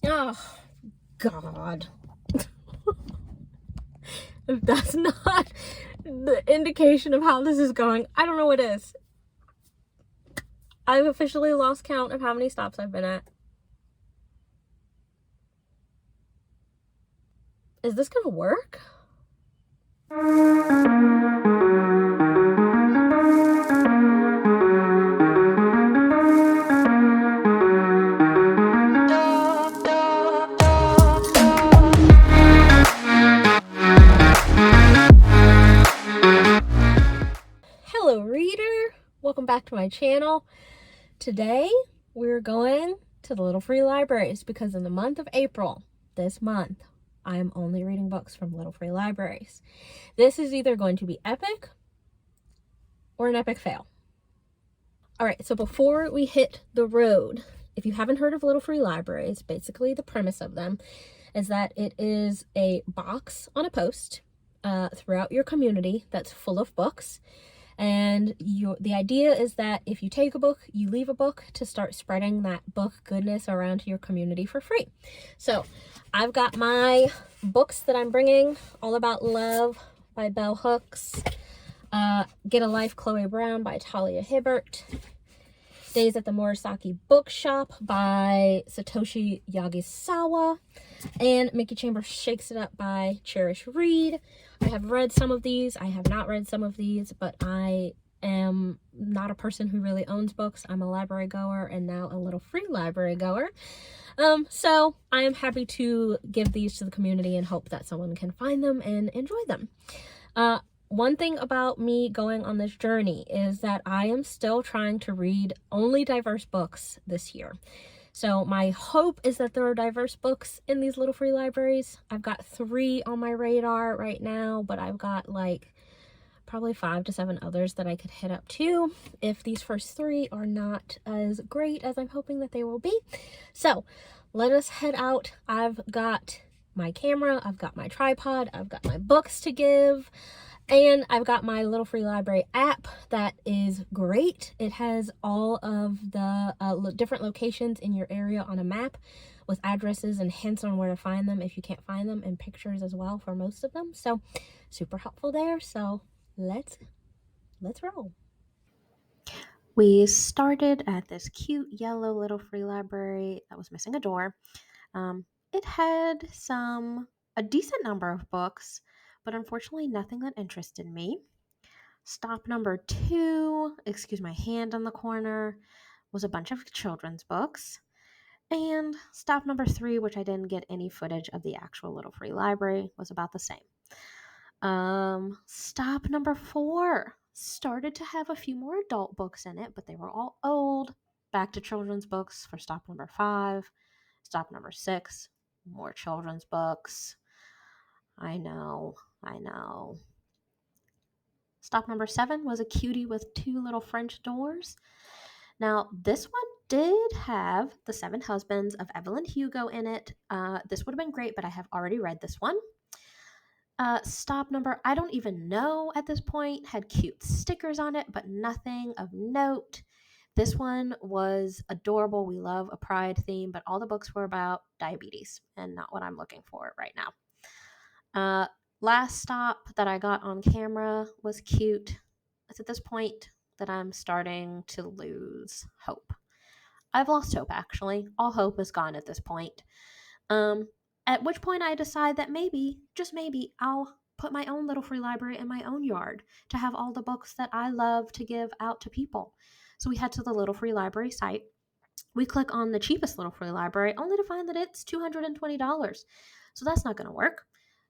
Oh, God. If that's not the indication of how this is going, I don't know what is. I've officially lost count of how many stops I've been at. Is this gonna work? Hello, reader. Welcome back to my channel. Today, we're going to the Little Free Libraries because in the month of April, this month, I am only reading books from Little Free Libraries. This is either going to be epic or an epic fail. All right, so before we hit the road, if you haven't heard of Little Free Libraries, basically the premise of them is that it is a box on a post throughout your community that's full of books. And the idea is that if you take a book, you leave a book to start spreading that book goodness around to your community for free. So I've got my books that I'm bringing: All About Love by Bell Hooks, Get a Life, Chloe Brown by Talia Hibbert, Days at the Murasaki Bookshop by Satoshi Yagisawa, and Mickey Chambers Shakes It Up by Cherish Reed. I have read some of these. I have not read some of these, but I am not a person who really owns books. I'm a library goer and now a Little Free Library goer. So I am happy to give these to the community and hope that someone can find them and enjoy them. One thing about me going on this journey is that I am still trying to read only diverse books this year. So my hope is that there are diverse books in these Little Free Libraries. I've got 3 on my radar right now, but I've got like probably 5 to 7 others that I could hit up too if these first 3 are not as great as I'm hoping that they will be. So let us head out. I've got my camera, I've got my tripod, I've got my books to give. And I've got my Little Free Library app that is great. It has all of the different locations in your area on a map with addresses and hints on where to find them if you can't find them, and pictures as well for most of them. So super helpful there. So let's roll. We started at this cute yellow Little Free Library that was missing a door. It had a decent number of books, but unfortunately nothing that interested me. Stop number 2, excuse my hand on the corner, was a bunch of children's books. And stop number 3, which I didn't get any footage of the actual Little Free Library, was about the same. Stop number 4 started to have a few more adult books in it, but they were all old. Back to children's books for stop number 5. Stop number 6, more children's books. I know. Stop number 7 was a cutie with 2 little French doors. Now, this one did have The Seven Husbands of Evelyn Hugo in it. This would have been great, but I have already read this one. Stop number, I don't even know at this point, had cute stickers on it, but nothing of note. This one was adorable. We love a pride theme, but all the books were about diabetes and not what I'm looking for right now. Last stop that I got on camera was cute. It's at this point that I'm starting to lose hope. I've lost hope, actually. All hope is gone at this point. At which point I decide that maybe, just maybe, I'll put my own Little Free Library in my own yard to have all the books that I love to give out to people. So we head to the Little Free Library site. We click on the cheapest Little Free Library, only to find that it's $220. So that's not going to work.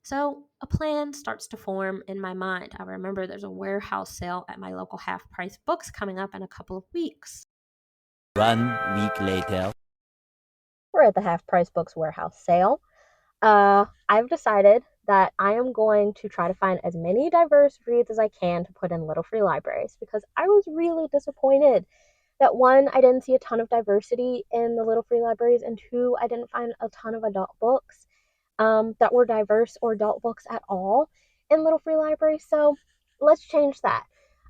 So a plan starts to form in my mind. I remember there's a warehouse sale at my local half-price books coming up in a couple of weeks. 1 week later. We're at the half-price books warehouse sale. I've decided that I am going to try to find as many diverse reads as I can to put in Little Free Libraries, because I was really disappointed that 1, I didn't see a ton of diversity in the Little Free Libraries, and 2, I didn't find a ton of adult books that were diverse or adult books at all in Little Free Libraries. So let's change that.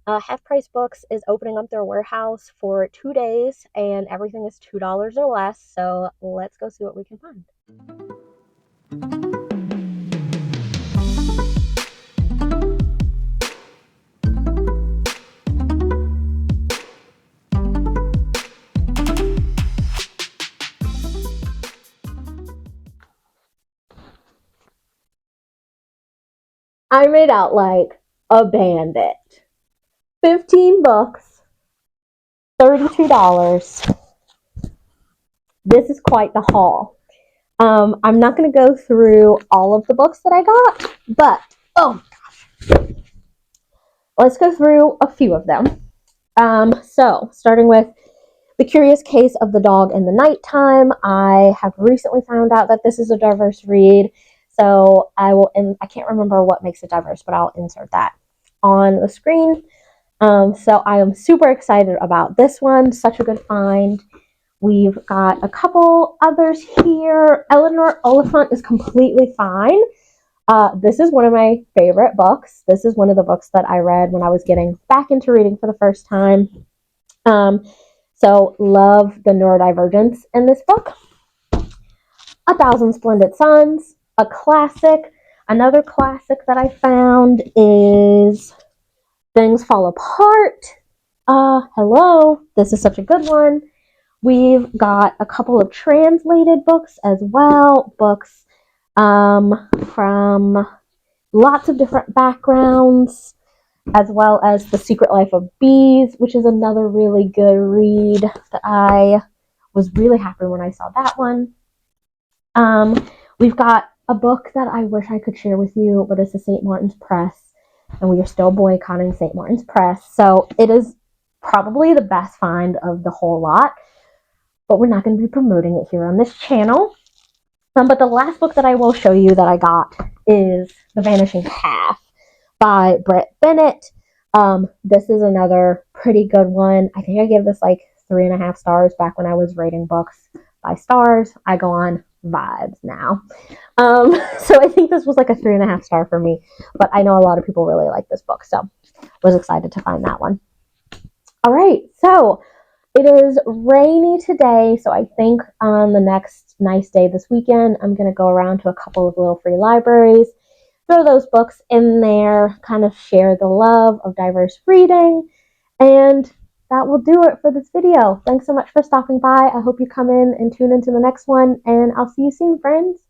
Half Price Books is opening up their warehouse for 2 days, and everything is $2 or less. So let's go see what we can find. I made out like a bandit. 15 books, $32. This is quite the haul. I'm not going to go through all of the books that I got, but let's go through a few of them. So, starting with The Curious Case of the Dog in the Nighttime. I have recently found out that this is a diverse read, so I can't remember what makes it diverse, but I'll insert that on the screen. So I am super excited about this one. Such a good find. We've got a couple others here. Eleanor Oliphant is completely fine. This is one of my favorite books. This is one of the books that I read when I was getting back into reading for the first time. So love the neurodivergence in this book. A Thousand Splendid Suns, a classic. Another classic that I found is Things Fall Apart. Hello, this is such a good one. We've got a couple of translated books as well, books from lots of different backgrounds, as well as The Secret Life of Bees, which is another really good read that I was really happy when I saw that one. We've got a book that I wish I could share with you, but it's a St. Martin's Press, and we are still boycotting St. Martin's Press, so it is probably the best find of the whole lot, but we're not going to be promoting it here on this channel. But the last book that I will show you that I got is The Vanishing Half by Britt Bennett. This is another pretty good one. I think I gave this like 3.5 stars back when I was rating books by stars. I go on vibes now. So I think this was like a 3.5 star for me, but I know a lot of people really like this book, so was excited to find that one. All right, so it is rainy today, so I think on the next nice day this weekend, I'm going to go around to a couple of little free libraries, throw those books in there, kind of share the love of diverse reading, and that will do it for this video. Thanks so much for stopping by. I hope you come in and tune into the next one, and I'll see you soon, friends.